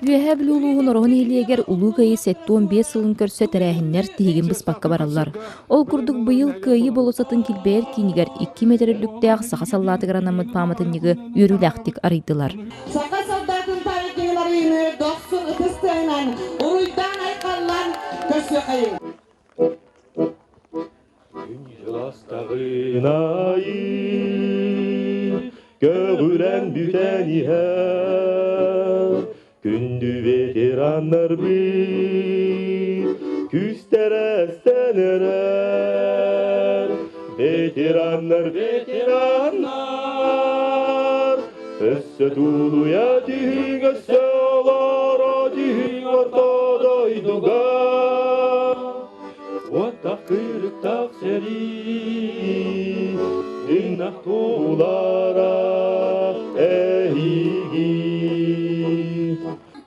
Üehe biluluğun orğun ehliyegер ulu kayı 15 yılın körse terähinler tihigin bıspakka barallar. Ol kurduk bu yıl kayı bolosatın kilbeyer kiniger 2 metrelükteğ sağa sallatı granamıt pamatın yıgı yürülaktik arıydılar. Saka soldatın tarihçileri 90 ıtыстığından uruydan aykallan köşe kayı. Göğüren büten ihe Gündü veteranlar bir Küsteresten erer Veteranlar Össe tuluya dihin össe olara dihin ortada iduga Otak kırık tak seri Dinah tulara ehigi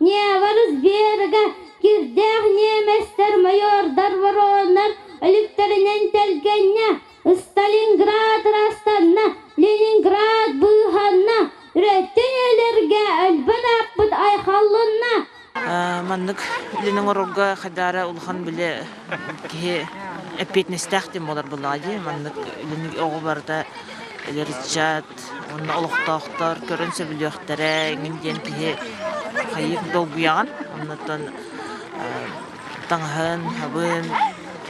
Ne varız berge girdeh nemester mayordar varonlar ölüklerinin telgenne Stalingrad rastanna Leningrad buhanna ürettilerge elbana bud ayhallunna Mandık ilinin orga kadara ulhan bile ki epetnestahtim olar buladı mandık ilinin oğu barda Richard, onun oluqtaqtar görünse biliyoqtara, ngindien ki hayır dolguyan, ondan tanghan, habın,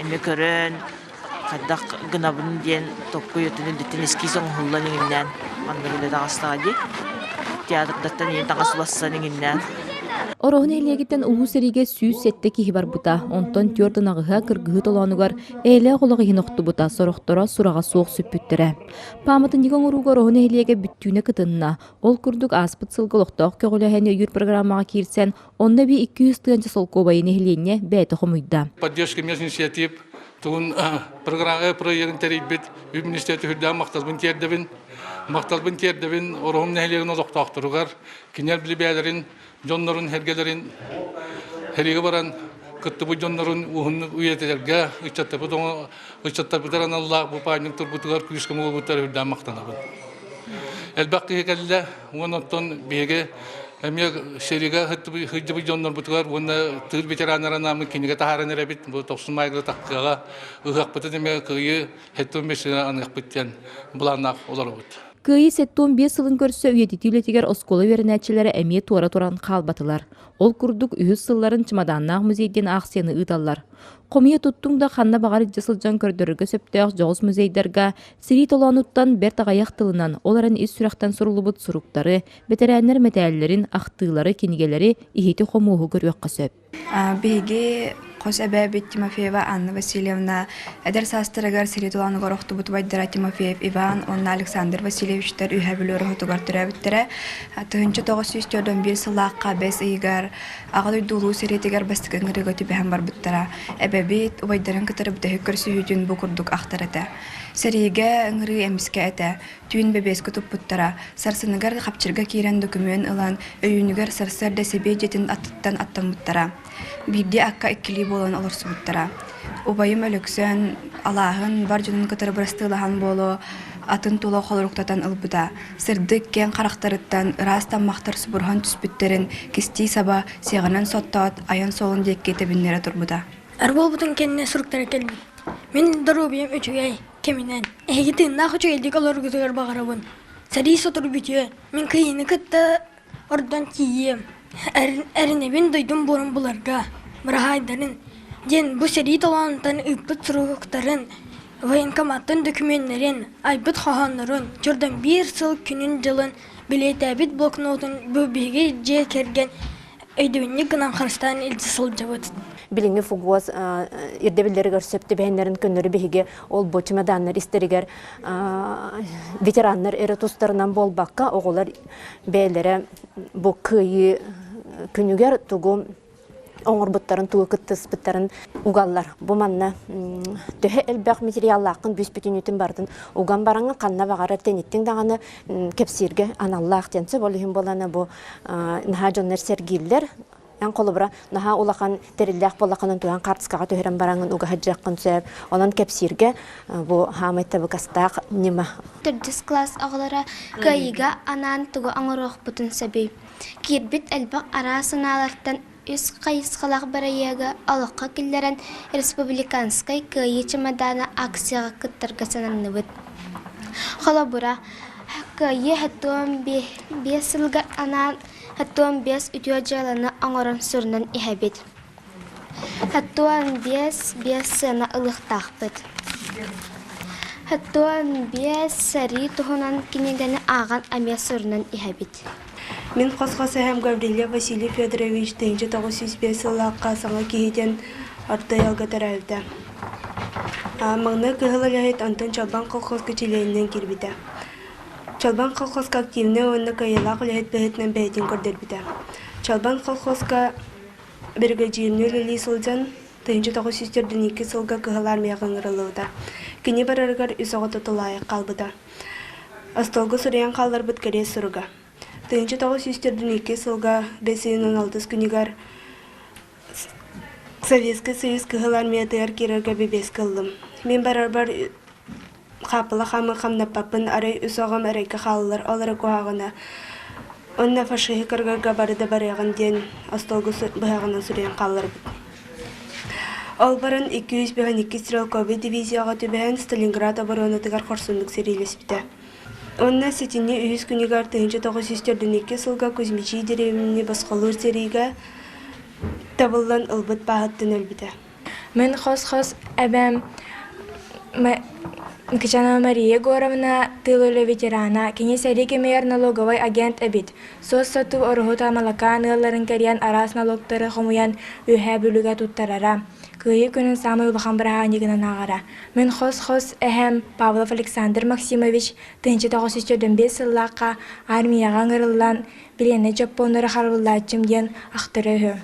emekörün, kadak gınabın diyen tokku yutunu ditin eski son hullan inginden, mandık bile dağıstağıdı. Teatrdattan yen tağısılassan inginden. Orğun ehliyegitten uğu serige süz setteki hibar buta. Onton tiyordun ağıha kırgıhı tolanugar eyle olağı hinoktu buta soroktora surağa soğuk süppüttere. Pamatın yıgan urugu orğun ehliyege büttüğüne kıtınna. Ol kurduk aspıt sılgılıqtaq köğüleheni öйür programmağa kirsen onda bir 200 tığınca sol kobayın ehliyene bәйті xomuyda. Поддержка местных инициатив, тун программа проектын терибит, университеті хүрдән мақталбын тердебин, орғым нәһилеген олықтақтыруғар, кинер білбәлерин, жоннорун, хергелерин, хериге баран, кытты бұ жоннорун уйетелерге, ұчаттапыдаран Аллах бұ пайның тұрбытығар күрішкім ұлбыттар хүрдән мақтанабын. Әлбәққі хекәлілі, оныттон беге, Әмек шериге хыджы бұ жоннор бұтығар, оны тұғыр ветеранларын амы кенеге тахарын әрәбет, бұл 90 майгылы таққыға ұғақ бұты деме күйі хеттон бесіне анық бұттен бұланақ олар бұд. Күйі 15 yılın көрсө үйететілі тегер осколы верінәтчілері әме туара-туран қалбатылар. Ол күрдік үйіз сылларын чымаданнақ музейден ақсені ұталар. Қомия тұттың да қанна бағар жысылжан көрдірігі сөптіғ жоғыз музейдерға сирий толануттан бәр тағаяқ тылынан оларын із сүрақтан сұрылы бұд сұруқтары, бетерәнер мәтәлілерін ақтығылары кенегелері ихеті қомуғы көрвеққа сөп. Беге қос әбәбет Тимофеева Анна Васильевна, әдір састырығар сирий толануға роқты бұд байдыра Тимофеев Иван, онна Александр Васильевичтер үйә білері ғытығар түрәбіттірі. Тұхынчы 941 сылаққа бәс үйгар, ағалой дулу сирейтігер бастықын ғырығы түбән бар бұттыра. Әбәбет ұбайдарын кітірі бұтығы көрсі үйден бұқырдық ақтарыды. Сәрейге ұңыры әміске әті, түйін бәбескі тұп бұттыра. Сарсынығар қапчырға кейрен документ ұлан, өйінігер сарсырда себе жетін аттыттан аттан бұттыра. Бірде аққа ikili болан олырсы бұттыра. Ұбайым өліксен, Аллахын бар жүнін кітірі бұрыстылаған болу, атын тұла қолырықтатан ұлбыда. Сырдық кен қарақтарыттан ырастан мақтар сұбырған түспіттерін кесті саба сеғанан соттауат аян солын декке тебінлері тұрбыда. Арбол бұтын кеніне сұрықтары келбі. Мен дұрубием өчігей кемінен. Әйгетін нақы чөйелдік олар күтігер бағарабын. Сәрей сотыр бүтіе. Мен күйіні күтті ордан кейем. Әрінебен дойдым бұрын бұларға. Бірағайдарын. Ден бұл сәрей толанытан үппіт сұруқтарын, военкоматтың документтерін, айбыт қағанларын, жұрдан бір сыл күнін жылын, білетәбіт блокнотын бөбеге же керген өйдеуіне гынан қарыстан елді сыл жабыт. Билинги фугуаз ирдебилleri көрсөптү бэйнерин көннөрү биһиге ол бу чемоданнар истеригер ветераннар эретустарынан болбакка оголар бээлере бу кыйы күнүгер тугу оңорбуттарын тугу кыттыспыттарын угаллар. Бу манна төһө элбак материаллакын бүспүтүнүтүн бардын уган бараңа канна багара тениттин даганы кепсирге аналлах тенсе болухун болана бу нахажоннер сергиллер Ан колобра наха улахан териллях боллаканын туган картскага төһөрөн бараңын уга хаджаккын сөп, онон кепсирге бу хамайтта бу кастак нима. Төрдүс класс агалара кайга анан тугу аңырох бутун сәби. Кирбит әлбақ арасыналардан үс қайысқалақ барайяға алыққа келдерін республиканскай күйі чемодана акцияға күттіргі сананны бұд. Қала бұра, күйі хаттуан 5 сылға анан хаттуан 5 үтіо жаланы аңырын сүрінен ихабет. Хаттуан 5 сына ылықтақ бұд. Хаттуан 5 сари тұхынан кенегені аған амия сүрінен ихабет. Мен қосқасы әм Гаврилия Василий Федорович 1905 сылаққа саңа кейден артай алға тарайылды. Маңны кығылылайыт Антон Чалбан колхозға телейінен кербіді. Чалбан колхозға активны онны кайылақ үләйт бәйітнен бәйітін көрдербіді. Чалбан колхозға бригадирны лили сылжан 1902 сылға кығылар мияғын ұрылыуда. Кені барарғар үсіға тұтылайық қалбыда. Астолғы сұриян қалар бұд кәре сұрға. 1902 сылға 5-16 күнігар Советский Союз кығылар миятығар керерге бебес қылым. Мен барар-бар қапылы қамы қамнаппапын арай үсоғам әрайкі қалылар олары қоғағына. Онна фашихи кіргарға барыда барайған ден астолғы бұғағынан сүрен қалылар бұд. Ол барын 252 стрелковый дивизияға түбән Сталинград оборонатығар қорсындық серейлес біді. Онна сетіне үйіз күнігар 1902 сылға Кузьмичи деревіміне басқалыр серейге табылдан ұлбыт бағыттын өлбіді. Мен қос-қос әбәм Кычана Мария Горовна тылылы ветерана, кенес әрекемейер налоговой агент әбет. Сос сату орғыта малака нылларын кәриян арас налогтары қомуян үйә бүлігі туттарара. Күйі күнін самы ұлыған біраға негінен ағара. Мен қос-қос әхәм Павлов Александр Максимович 1905 сыллаққа армияға ғырылан білені жапоныры қарылатчым ден ақтыры үі.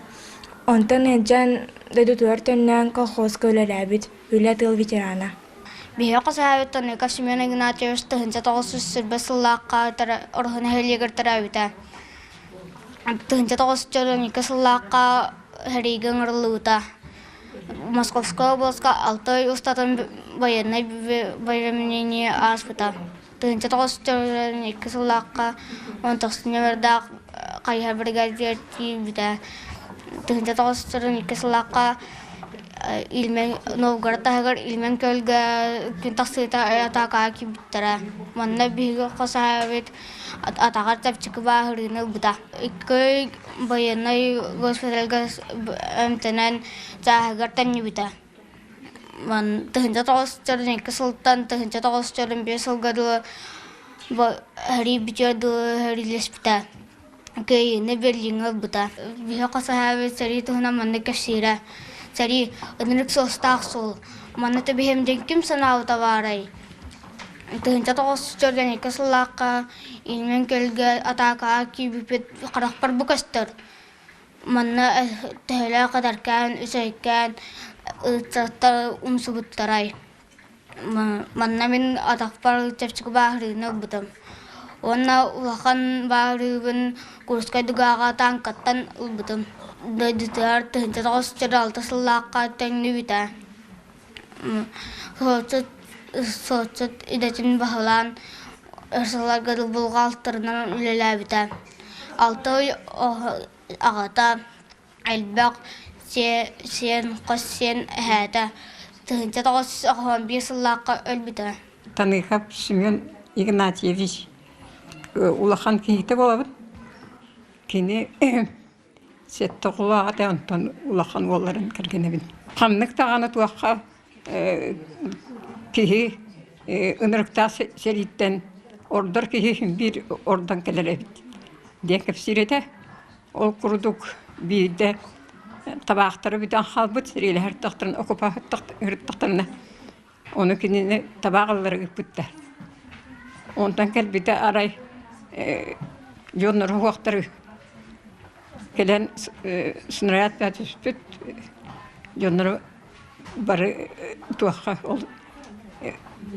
Онтан әджан дәдутуар төннен колхоз көлер әбет, үлі тыл ветерана. Бия қасабеттен Касимян Игнатьевич 1905 сыллаққа орғын хелегер тарабита. 1902 сыллаққа хәреген ғырылуыта. Московская областка Алтай устатын военной времени аспыта. 1902 сыллаққа 19 нөмірдақ қайға бригадир тибіта. 1902 сыллаққа Ilmen Novgorod тағыр Ilmen көлгі күн тақсыйта атақа кебіттірі. Манна бігі қосабет атағар тәпчікі бағырыны бұта. Икі военной госпитальға әмтінен жағығар тәнне бұта. 1902 сылтан 1905 сылғадылы әри бітеуді әрилес бұта. Кейіні берліңі бұта. Бігі қосабет сәрі тұғына манны кәпсейрі. Сәри, ұдынық состақ сол. Манаты бігемден кім санау таварай. 1902 сыллаққа илмен көлгі атақа кебіпет қарақпар бұқастыр. Манны тәйлі қадаркан, үсәйкан, ұтсақтар ұмсы бұттарай. Манна мен атақпар тәпчікі бағырыны бұтым. Онна ұлақан бағырыбын көріскай дүғаға танқаттан ұлбытым. Дәдітер 1906 сыллаққа тәңні біта. Соцыт идетін бағылан ұрсылар ғадыл бұлғалтырынан үлелі біта. Алты ағата әлбәқ сен қос сен әді 1911 сыллаққа өл біта. Таныхап Семен Игнатьевич улахан кейті болабын. Кені сетті құлаға да онтан улахан оларын кіргенебін. Қамнық тағаны туаққа кейі ұнырықта сереттен ордар кейі бір ордан келер әбіт. Декіп сиреті ол құрдық бейді табақтары бүден қалбыт сирелі әрттақтарын окупаттақтарына. Оны кенені табағылары күппітті. Ондан кәлбіді арай жоныр уақтары келен снаряд бәтіспіт, жоныры бары туаққа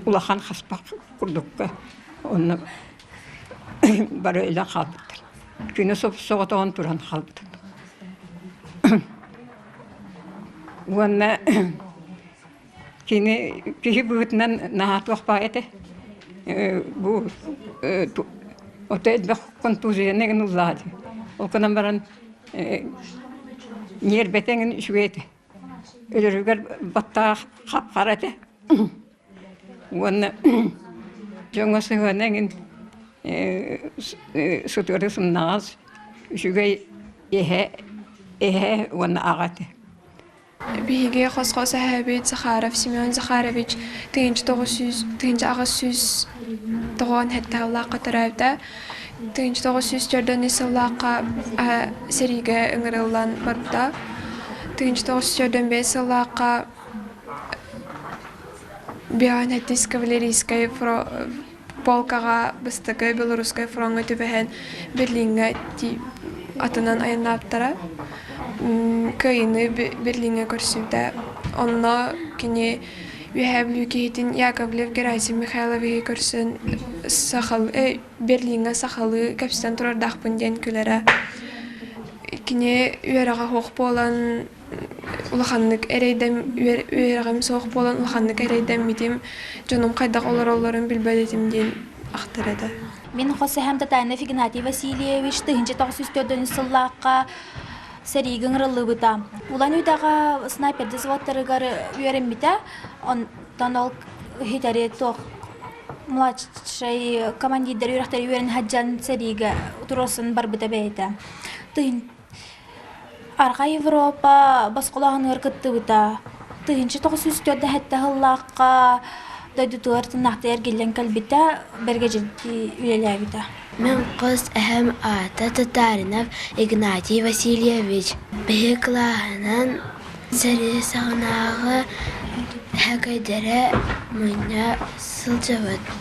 улахан қаспақ күрдікке, оны бары үлі қалбыттыр. Күні соғытауын тұран қалбыттыр. Оны кейі бұғытынан наға туақпа әті, бұл оты әдбәқ контузияның ұлады. Ол кынан баран нербетеңін үшуеті. Өлірігер баттаға қап-қарады. Оны жоңа сығанаңын сұтырды сымнағыз үшуге эхе оны ағаты. Биһиге хосхос Әһәбит Захаров Семен Захарович 1900 тоғын хәттәллаққа тұрайда 1900 жөрдәні сыллаққа сериге үңірілан барбыда 1900 жөрдән бе сыллаққа биан хәттіс кавалерийскай полкаға быстығы белорусскай фронға төбәхән Берлинге атынан айынлаптара Кайны Берлинге көрсүдә. Онна кини Яковлев Яковлев Герасим Михайлович көрсүн сахал Берлинге сахалы капстан турардак бүнден күләре. Кини үрәгә хок болан улаханнык эрейдем үрәгәм сох болан улаханнык эрейдем митим җаным кайда оларын билбәдетим дин ахтырады. Мен Хосеһәм Татаринов Игнатий Васильевич 1904 сыллакка Серигин рылыбыта. Улан үйдәға снайперді зваттарыгар үйеренбіта, онтан ол хитаре тоқ младший командирдер үйрақтар үйерен хаджан Серига туросын барбыта бәйті. Арқа Европа басқылағын өркітті бұта. 1904 хәтті ғыллаққа дойды туартын нақты әргелен кәлбіта берге жылды үйлелі біта. Мен қыз әхем ата Татаринов Игнатий Васильевич. Бейіклағынан сәрі сағынағы әкайдері мұйна сылжавыд.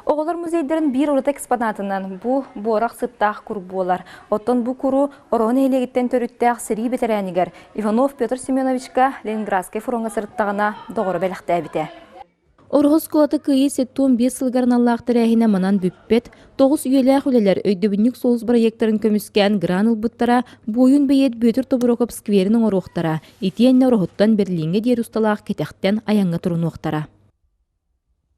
Оғылар музейдерін бір ұрыт экспонатынан бұ борақ сыттақ күр болар. Оттан бұ күру орон елегіттен төріттәқ сірі бетерәнігер Иванов Петр Семеновичка Ленинградскай фронға сырттағына доғыры бәліқті әбіте. Орғыз кулаты күйі сеттуын 5 сылғарын Аллахтыр әхіне манан бүппет, 9 үйеләқ үлелер өйдөбіннік соғыз проекторын көміскен граныл бұттара бойын бейет бөтір тобырокып скверінің орықтара, етенне орғыттан Берлинге дер ұсталақ кетектен аяңға тұрын оқтара.